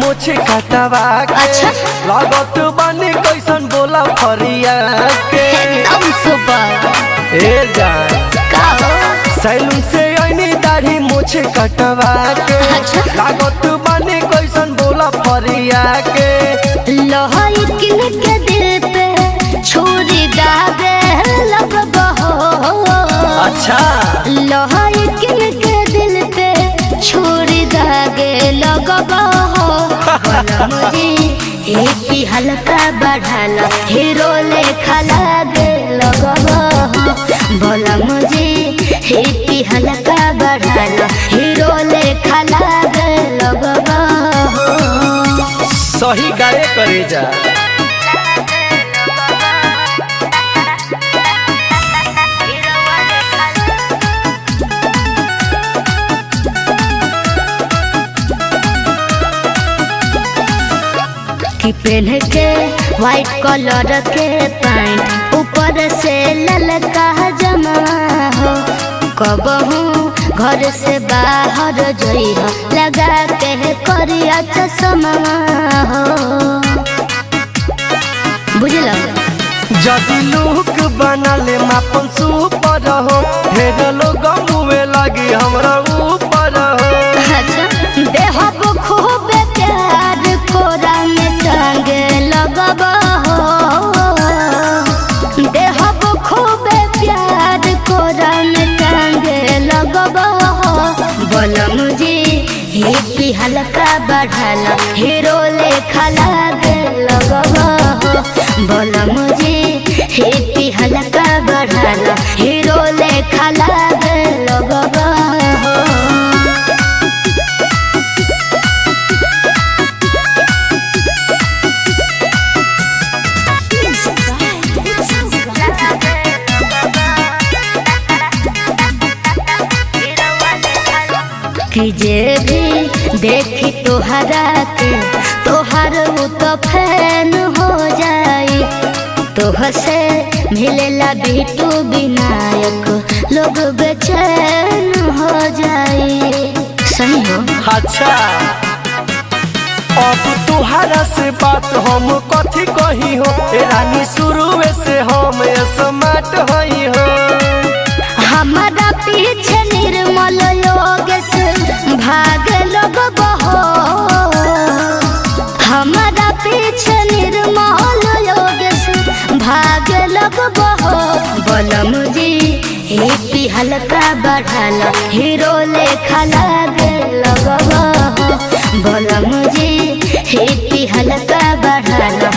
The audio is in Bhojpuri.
मोछे कटवा के अच्छा। लागत बानी कैसन बोला फरिया के एकदम सुपर। ए जान का हो? सैलून से आईनी दाढ़ी मोछे कटवा के अच्छा। लागत बानी कैसन बोला फरिया के लोहाई किन के दिल पे छुरी दागे लगबो हो। अच्छा लोहाई किन के दिल पे छुरी दागे लगबो हो। मुझे एक हल्का बढ़ाला हीरो लेखा लागे लगबो हो। बोला मुझे एक हल्का बढ़ाला हीरो लेखा लागे लगबो हो। सही गाये करे जा कि पहन के व्हाइट कलर के पैंट ऊपर से ललका जमा हो। कबहू घर से बाहर जइह लगा के करिया चश्मा हो। बुझल? जदि लुक बनले मापन सुपर हो ढेर लोग मुए लगी हमरा ऊपर हो अच्छा देहब खूब प्यार कोरा में टांगे लगब हो। देहब खूब प्यार कोरा में टांगे लगब हो। बोला मुझे हिप्पी हल्का बढ़ाला हीरो लेखा लागे लगब हो। बोला मुझे हिप्पी हल्का बढ़ाला हीरो लेखा लागे लगब हो। कि जे भी देखी तोहरा के तोहर उ तो फैन हो जाई। तोह से मिलेला बिटू विनायक लोग बेचैन हो जाई। सही हो? अच्छा अब तुहरा से बात हम कथी कही हो ए रानी शुरुए से हम स्मार्ट हई हो हमारा पीछे निर्मल योगेश भाग लगब हो। हमारा पीछे निर्मल योगेश भाग लगब हो। बोला मुझे हिप्पी हल्का बढ़ाला हीरो लेखा लागे लगब हो। बोला मुझे हिप्पी हल्का बढ़ाला